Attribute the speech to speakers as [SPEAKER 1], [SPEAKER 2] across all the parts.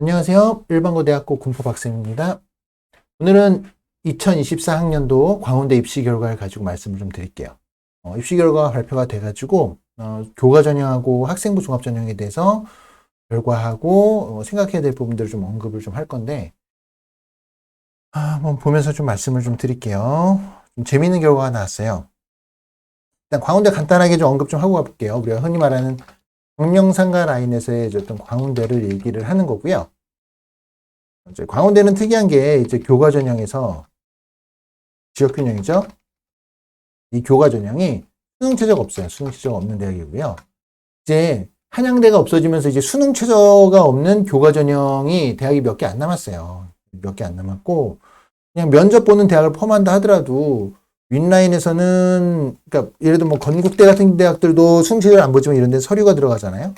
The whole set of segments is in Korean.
[SPEAKER 1] 안녕하세요. 일반고대학교 군법학생입니다. 오늘은 2024학년도 광운대 입시 결과를 가지고 말씀을 좀 드릴게요. 입시 결과가 발표가 돼가지고 교과 전형하고 학생부 종합 전형에 대해서 결과하고 생각해야 될 부분들을 좀 언급을 좀 할 건데 한번 보면서 좀 말씀을 좀 드릴게요. 좀 재미있는 결과가 나왔어요. 일단 광운대 간단하게 좀 언급 좀 하고 가볼게요. 우리가 흔히 말하는 광명상가 라인에서의 어떤 광운대를 얘기를 하는 거고요. 이제 광운대는 특이한 게 이제 교과 전형에서 지역균형이죠. 이 교과 전형이 수능 최저가 없어요. 수능 최저가 없는 대학이고요. 이제 한양대가 없어지면서 이제 수능 최저가 없는 교과 전형이 대학이 몇 개 안 남았어요. 몇 개 안 남았고 그냥 면접 보는 대학을 포함한다 하더라도 윗라인에서는 그러니까 예를 들어 뭐 건국대 같은 대학들도 수능 최저를 안 보지만 이런 데 서류가 들어가잖아요.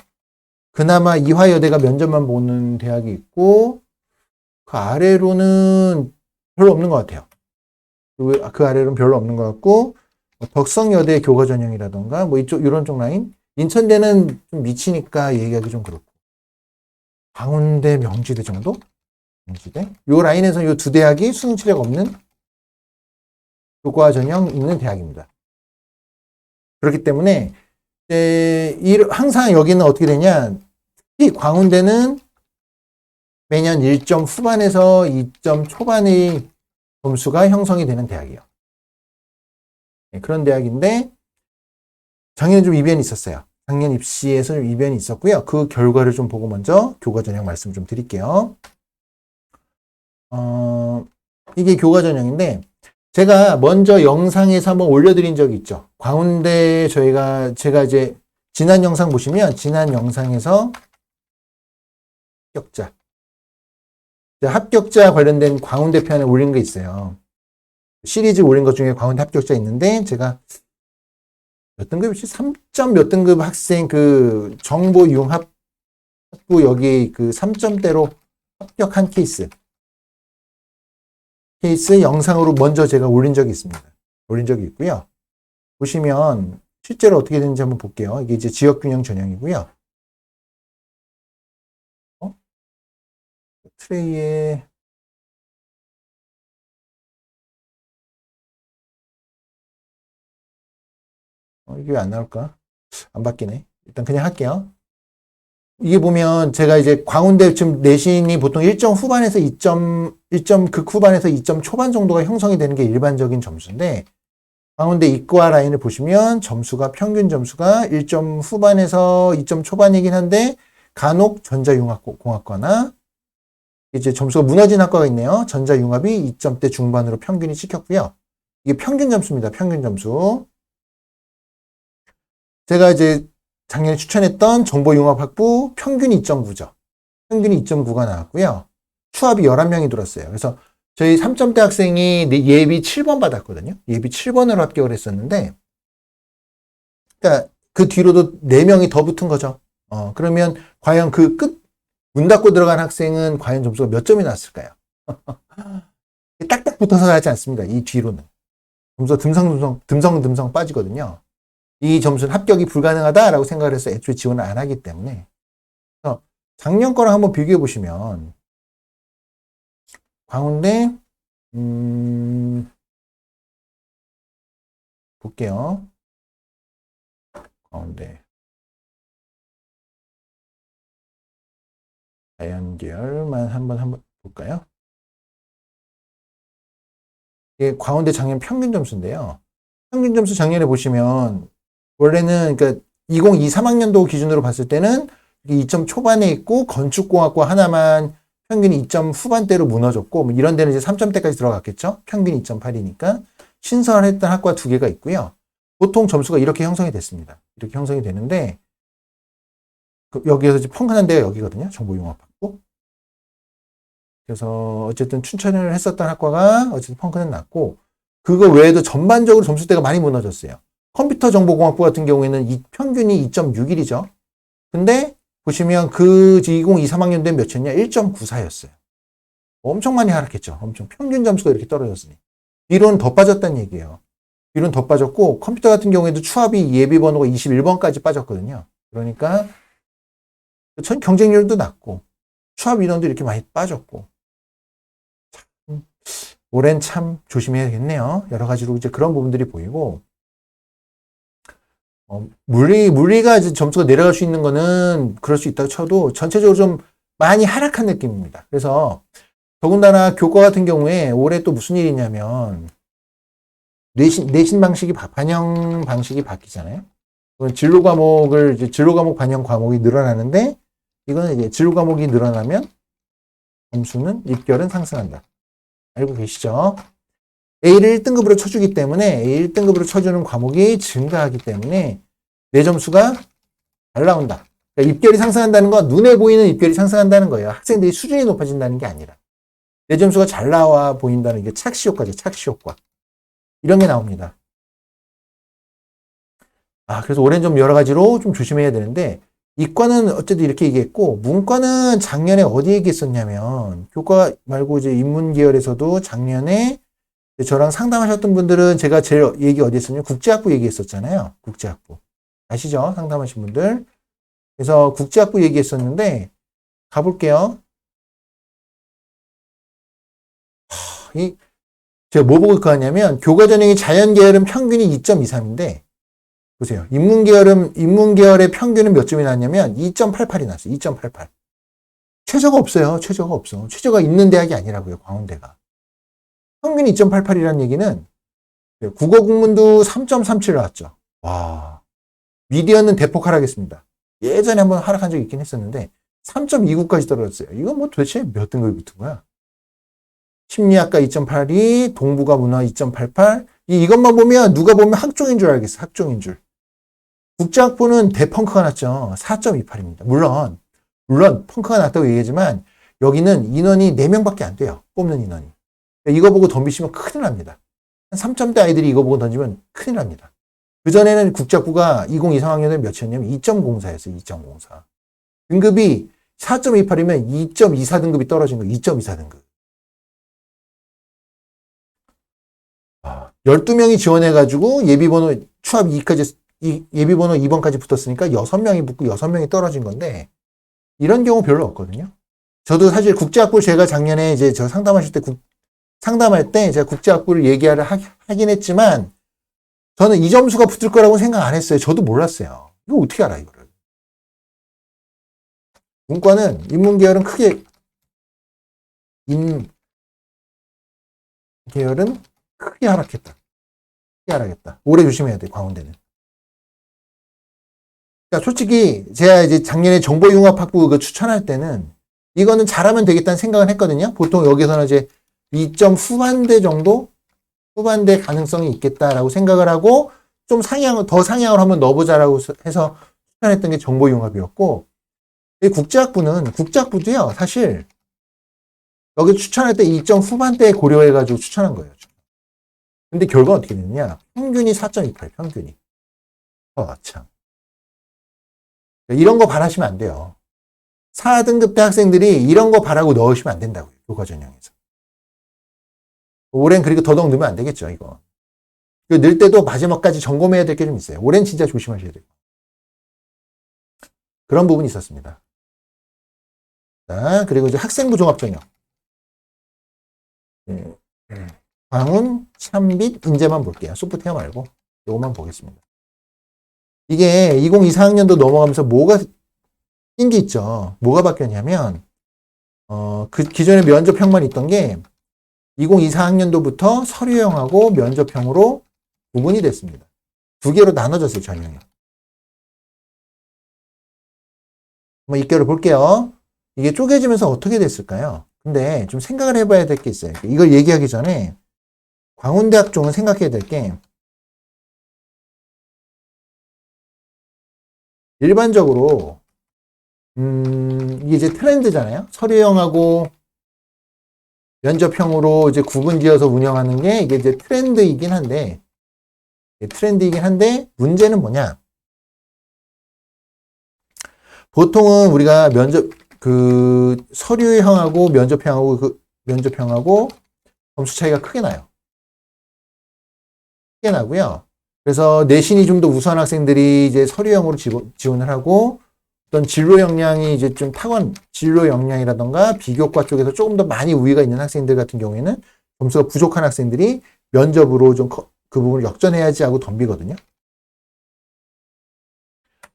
[SPEAKER 1] 그나마 이화여대가 면접만 보는 대학이 있고 그 아래로는 별로 없는 것 같아요. 그 아래로는 별로 없는 것 같고 덕성여대 교과 전형이라던가 뭐 이쪽 이런 쪽 라인 인천대는 좀 미치니까 얘기하기 좀 그렇고 광운대 명지대 정도? 명지대? 요 라인에서 요 두 대학이 수능 최저가 없는 교과 전형 있는 대학입니다. 그렇기 때문에 항상 여기는 어떻게 되냐 특히 광운대는 매년 1점 후반에서 2점 초반의 점수가 형성이 되는 대학이에요. 그런 대학인데 작년에 좀 이변이 있었어요. 작년 입시에서 좀 이변이 있었고요. 그 결과를 좀 보고 먼저 교과 전형 말씀 좀 드릴게요. 이게 교과 전형인데 제가 먼저 영상에서 한번 올려드린 적이 있죠. 광운대 제가 이제 지난 영상 보시면 지난 영상에서 합격자 관련된 광운대 편에 올린 게 있어요. 시리즈 올린 것 중에 광운대 합격자 있는데 제가 몇 등급이지? 3점 몇 등급 학생 그 정보융합부 여기 그 3점대로 합격한 케이스 영상으로 먼저 제가 올린 적이 있습니다. 올린 적이 있고요. 보시면 실제로 어떻게 되는지 한번 볼게요. 이게 이제 지역균형 전형이고요. 트레이에 이게 왜 안 나올까? 안 바뀌네. 일단 그냥 할게요. 이게 보면 제가 이제 광운대 지금 내신이 보통 1점 후반에서 1점 극 후반에서 2점 초반 정도가 형성이 되는 게 일반적인 점수인데 광운대 이과 라인을 보시면 평균 점수가 1점 후반에서 2점 초반이긴 한데 간혹 전자융합공학과나 이제 점수가 무너진 학과가 있네요. 전자융합이 2점대 중반으로 평균이 찍혔고요. 이게 평균 점수입니다. 평균 점수. 제가 이제 작년에 추천했던 정보융합학부 평균이 2.9죠. 평균이 2.9가 나왔고요. 추합이 11명이 들었어요. 그래서 저희 3점대 학생이 예비 7번 받았거든요. 예비 7번으로 합격을 했었는데 그러니까 그 뒤로도 4명이 더 붙은 거죠. 그러면 과연 그 문 닫고 들어간 학생은 과연 점수가 몇 점이 나왔을까요? 딱딱 붙어서 나지 않습니다. 이 뒤로는. 점수가 듬성듬성 빠지거든요. 이 점수는 합격이 불가능하다라고 생각을 해서 애초에 지원을 안 하기 때문에. 그래서 작년 거랑 한번 비교해 보시면 광운대 볼게요. 광운대 자연계열만 한번 볼까요? 이게 광운대 작년 평균 점수인데요. 평균 점수 작년에 보시면 원래는 그러니까 2023학년도 기준으로 봤을 때는 2점 초반에 있고 건축공학과 하나만 평균이 2점 후반대로 무너졌고 뭐 이런 데는 이제 3점대까지 들어갔겠죠. 평균 2.8이니까 신설했던 학과 2개가 있고요. 보통 점수가 이렇게 형성이 됐습니다. 이렇게 형성이 되는데 여기에서 이제 펑크난 데가 여기거든요. 정보융합학부. 그래서 어쨌든 추천을 했었던 학과가 어쨌든 펑크는 났고 그거 외에도 전반적으로 점수대가 많이 무너졌어요. 컴퓨터 정보공학부 같은 경우에는 평균이 2.61이죠. 근데 보시면 그 2023학년도에 몇이었냐? 1.94였어요. 엄청 많이 하락했죠. 엄청 평균 점수가 이렇게 떨어졌으니. 뒤로는 더 빠졌다는 얘기예요. 뒤로는 더 빠졌고 컴퓨터 같은 경우에도 추합이 예비 번호가 21번까지 빠졌거든요. 그러니까 전 경쟁률도 낮고 추합 인원도 이렇게 많이 빠졌고. 올해는 참 조심해야겠네요. 여러 가지로 이제 그런 부분들이 보이고, 물리가 이제 점수가 내려갈 수 있는 거는 그럴 수 있다고 쳐도 전체적으로 좀 많이 하락한 느낌입니다. 그래서 더군다나 교과 같은 경우에 올해 또 무슨 일이 있냐면 내신 방식이 반영 방식이 바뀌잖아요. 진로 과목을 이제 진로 과목 반영 과목이 늘어나는데 이거는 이제 진로 과목이 늘어나면 점수는 입결은 상승한다. 알고 계시죠? A를 1등급으로 쳐주기 때문에 A 1등급으로 쳐주는 과목이 증가하기 때문에 내 점수가 잘 나온다. 그러니까 입결이 상승한다는 건 눈에 보이는 입결이 상승한다는 거예요. 학생들이 수준이 높아진다는 게 아니라 내 점수가 잘 나와 보인다는 게 착시 효과죠. 착시 효과. 이런 게 나옵니다. 그래서 올해는 좀 여러 가지로 좀 조심해야 되는데 이과는 어쨌든 이렇게 얘기했고 문과는 작년에 어디 얘기했었냐면 교과 말고 이제 인문 계열에서도 작년에 저랑 상담하셨던 분들은 제가 제일 얘기 어디 했었냐면 국제학부 얘기했었잖아요. 국제학부. 아시죠? 상담하신 분들. 그래서 국제학부 얘기했었는데 가볼게요. 제가 뭐 보고 있거냐면 교과 전형이 자연 계열은 평균이 2.23인데 보세요. 인문 계열의 평균은 몇 점이 나왔냐면 2.88이 나왔어요. 2.88. 최저가 없어요. 최저가 없어. 최저가 있는 대학이 아니라고요. 광운대가. 평균 2.88이라는 얘기는 국어 국문도 3.37 나왔죠. 와. 미디어는 대폭 하락했습니다. 예전에 한번 하락한 적이 있긴 했었는데 3.29까지 떨어졌어요. 이건 뭐 도대체 몇 등급이 붙은 거야? 심리학과 2.82, 동북아 문화 2.88. 이것만 보면 누가 보면 학종인 줄 알겠어. 학종인 줄. 국제학부는 대펑크가 났죠. 4.28입니다. 물론 펑크가 났다고 얘기하지만 여기는 인원이 4명밖에 안 돼요. 뽑는 인원이. 이거 보고 덤비시면 큰일 납니다. 한 3점대 아이들이 이거 보고 던지면 큰일 납니다. 그전에는 국제학부가 2023학년에 몇이었냐면 2.04였어요. 2.04. 등급이 4.28이면 2.24 등급이 떨어진 거예요. 2.24 등급. 12명이 지원해가지고 예비번호 추합 2까지 예비번호 2번까지 붙었으니까 6명이 붙고 6명이 떨어진 건데 이런 경우 별로 없거든요. 저도 사실 국제학부를 제가 작년에 이제 저 상담할 때 제가 국제학부를 하긴 했지만 저는 이 점수가 붙을 거라고 생각 안 했어요. 저도 몰랐어요. 이거 어떻게 알아 이거를. 문과는 인문 계열은 크게 크게 하락했다. 크게 하락했다. 올해 조심해야 돼. 광운대는. 그러니까 솔직히 제가 이제 작년에 정보융합학부 그 추천할 때는 이거는 잘하면 되겠다는 생각을 했거든요. 보통 여기서는 이제 2점 후반대 정도? 후반대 가능성이 있겠다라고 생각을 하고 좀 더 상향을 한번 넣어보자라고 해서 추천했던 게 정보융합이었고 국제학부도요. 사실 여기 추천할 때 2점 후반대에 고려해가지고 추천한 거예요. 근데 결과는 어떻게 됐느냐? 평균이 4.28, 평균이. 참. 이런 거 바라시면 안 돼요. 4등급 대 학생들이 이런 거 바라고 넣으시면 안 된다고요. 교과 전형에서. 올해는 그리고 더더욱 넣으면 안 되겠죠, 이거. 넣을 때도 마지막까지 점검해야 될 게 좀 있어요. 올해는 진짜 조심하셔야 돼요. 그런 부분이 있었습니다. 자, 그리고 이제 학생부 종합전형. 광운, 참빛, 인재만 볼게요. 소프트웨어 말고. 이것만 보겠습니다. 이게 2024학년도 넘어가면서 뭐가 낀 게 있죠. 뭐가 바뀌었냐면, 그 기존에 면접형만 있던 게 2024학년도부터 서류형하고 면접형으로 구분이 됐습니다. 두 개로 나눠졌어요, 전형이. 한번 입결을 볼게요. 이게 쪼개지면서 어떻게 됐을까요? 근데 좀 생각을 해봐야 될 게 있어요. 이걸 얘기하기 전에 광운대학 쪽은 생각해야 될 게 일반적으로 이게 이제 트렌드잖아요. 서류형하고 면접형으로 이제 구분지어서 운영하는 게 이게 이제 트렌드이긴 한데 문제는 뭐냐? 보통은 우리가 서류형하고 면접형하고 점수 차이가 크게 나요. 크게 나고요. 그래서 내신이 좀 더 우수한 학생들이 이제 서류형으로 지원을 하고 어떤 진로 역량이 이제 좀 진로 역량이라던가 비교과 쪽에서 조금 더 많이 우위가 있는 학생들 같은 경우에는 점수가 부족한 학생들이 면접으로 좀 그 부분을 역전해야지 하고 덤비거든요.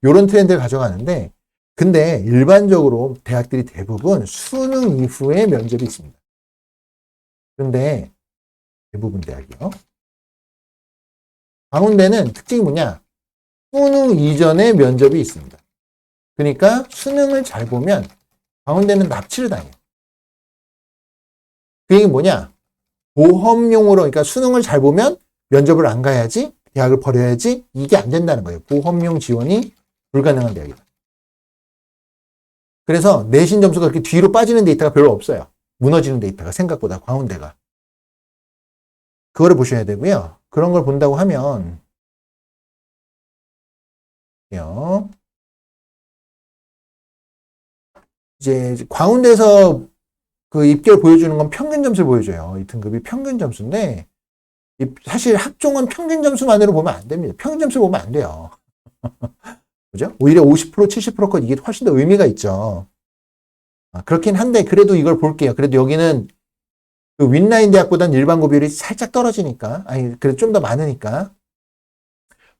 [SPEAKER 1] 요런 트렌드를 가져가는데, 근데 일반적으로 대학들이 대부분 수능 이후에 면접이 있습니다. 그런데 대부분 대학이요. 광운대는 특징이 뭐냐? 수능 이전에 면접이 있습니다. 그러니까 수능을 잘 보면 광운대는 납치를 당해요. 그 얘기는 뭐냐? 보험용으로, 그러니까 수능을 잘 보면 면접을 안 가야지, 대학을 버려야지, 이게 안 된다는 거예요. 보험용 지원이 불가능한 대학이다. 그래서 내신 점수가 그렇게 뒤로 빠지는 데이터가 별로 없어요. 무너지는 데이터가 생각보다 광운대가. 그거를 보셔야 되고요. 그런 걸 본다고 하면 이제 광운대에서 그 입결 보여주는 건 평균 점수를 보여줘요. 이 등급이 평균 점수인데 사실 학종은 평균 점수만으로 보면 안 됩니다. 평균 점수 보면 안 돼요. 그죠? 오히려 50%, 70%컷 이게 훨씬 더 의미가 있죠. 그렇긴 한데 그래도 이걸 볼게요. 그래도 여기는 그 윈라인 대학보다는 일반 고비율이 살짝 떨어지니까, 아니 그래도 좀 더 많으니까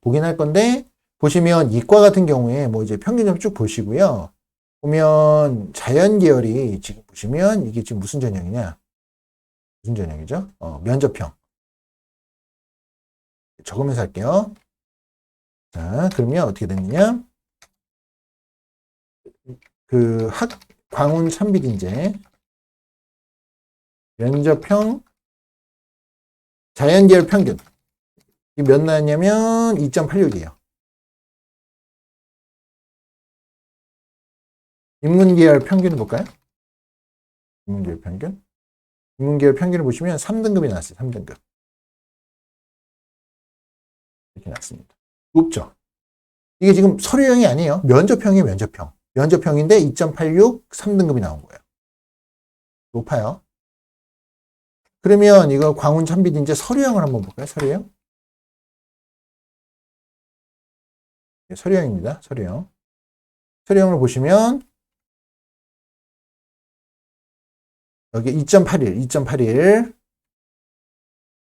[SPEAKER 1] 보긴 할 건데, 보시면 이과 같은 경우에 뭐 이제 평균 점 쭉 보시고요. 보면 자연 계열이 지금 보시면 이게 지금 무슨 전형이냐? 무슨 전형이죠? 면접형. 적으면서 할게요. 자, 그러면 어떻게 됐느냐? 그 광운 참비인제 면접형 자연 계열 평균. 이 몇 나왔냐면 2.86이에요. 인문계열 평균을 볼까요? 인문계열 평균. 인문계열 평균을 보시면 3등급이 나왔어요. 3등급. 이렇게 나왔습니다. 높죠? 이게 지금 서류형이 아니에요. 면접형이에요. 면접형. 면접형인데 2.86, 3등급이 나온 거예요. 높아요. 그러면 이거 광운 참비인제 서류형을 한번 볼까요? 서류형. 네, 서류형입니다. 서류형. 서류형을 보시면 여기 2.81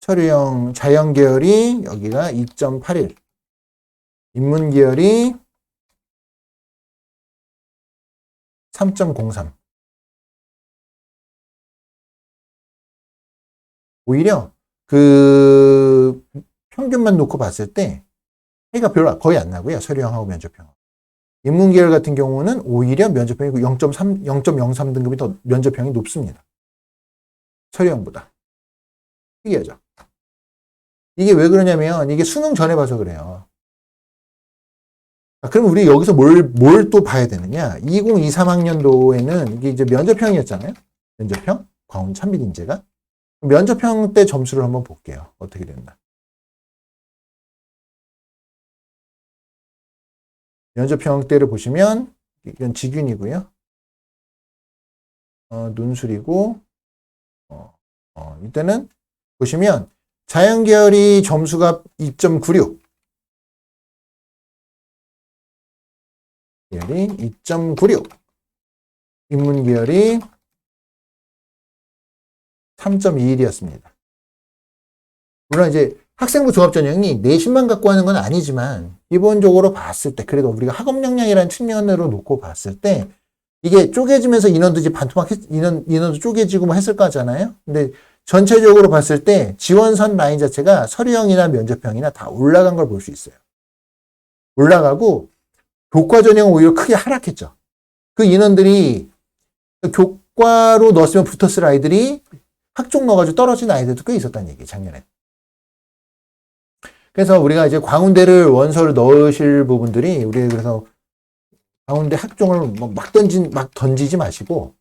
[SPEAKER 1] 서류형 자연 계열이 여기가 2.81 인문 계열이 3.03 오히려 그 평균만 놓고 봤을 때 차이가 별로 거의 안 나고요. 서류형하고 면접형. 인문 계열 같은 경우는 오히려 면접형이 0.03 등급이 더 면접형이 높습니다. 서류형보다. 특이하죠. 이게 왜 그러냐면 이게 수능 전에 봐서 그래요. 그럼 우리 여기서 뭘 또 봐야 되느냐? 2023학년도에는 이게 이제 면접형이었잖아요. 면접형 광운 참비인제가 면접형 때 점수를 한번 볼게요. 어떻게 됐나? 면접형 때를 보시면 이건 직윤이고요. 논술이고 이때는 보시면 자연계열이 점수가 2.96 계열이 2.96 인문계열이 3.21이었습니다. 물론 이제 학생부 종합전형이 내신만 갖고 하는 건 아니지만 기본적으로 봤을 때 그래도 우리가 학업 역량이라는 측면으로 놓고 봤을 때 이게 쪼개지면서 인원도 이제 인원도 쪼개지고 뭐 했을 거잖아요. 근데 전체적으로 봤을 때 지원선 라인 자체가 서류형이나 면접형이나 다 올라간 걸 볼 수 있어요. 올라가고 교과 전형은 오히려 크게 하락했죠. 그 인원들이 교과로 넣었으면 붙었을 아이들이 학종 넣어가지고 떨어진 아이들도 꽤 있었다는 얘기예요. 작년에. 그래서 우리가 이제 광운대를 원서를 넣으실 부분들이 우리 그래서 광운대 학종을 막 던지지 마시고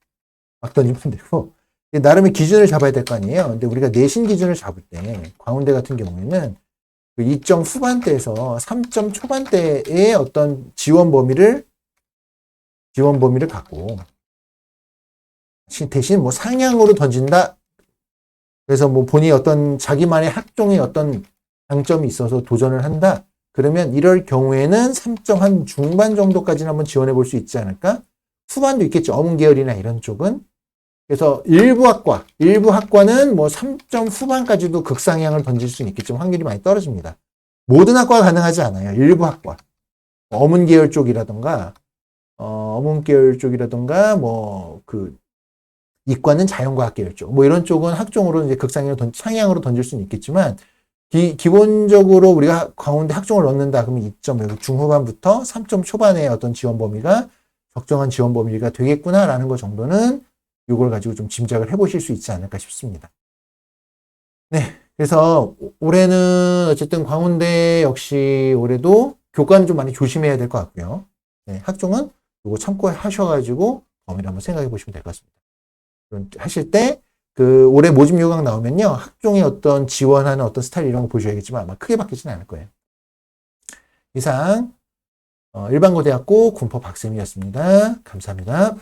[SPEAKER 1] 막 던지면 안 되고 나름의 기준을 잡아야 될 거 아니에요. 근데 우리가 내신 기준을 잡을 때 광운대 같은 경우에는 2점 후반대에서 3점 초반대의 어떤 지원 범위를 갖고 대신 뭐 상향으로 던진다. 그래서 뭐 본인이 어떤 자기만의 학종의 어떤 장점이 있어서 도전을 한다. 그러면 이럴 경우에는 3점 한 중반 정도까지는 한번 지원해 볼 수 있지 않을까? 후반도 있겠죠. 어문 계열이나 이런 쪽은. 그래서 일부 학과는 뭐 3점 후반까지도 극상향을 던질 수는 있겠지만 확률이 많이 떨어집니다. 모든 학과가 가능하지 않아요. 일부 학과. 어문 계열 쪽이라던가, 뭐, 이과는 자연과학 계열 쪽. 뭐 이런 쪽은 학종으로 이제 상향으로 던질 수는 있겠지만, 기본적으로 우리가 광운대 학종을 넣는다. 그러면 2점, 중후반부터 3점 초반의 어떤 지원 범위가 적정한 지원 범위가 되겠구나라는 것 정도는 이걸 가지고 좀 짐작을 해보실 수 있지 않을까 싶습니다. 네. 그래서 올해는 어쨌든 광운대 역시 올해도 교과는 좀 많이 조심해야 될 것 같고요. 네, 학종은 이거 참고하셔가지고 범위를 한번 생각해 보시면 될 것 같습니다. 하실 때 올해 모집 요강 나오면요. 학종의 어떤 지원하는 어떤 스타일 이런 거 보셔야겠지만 아마 크게 바뀌지는 않을 거예요. 이상 일반고대학고 군법 박쌤이었습니다. 감사합니다.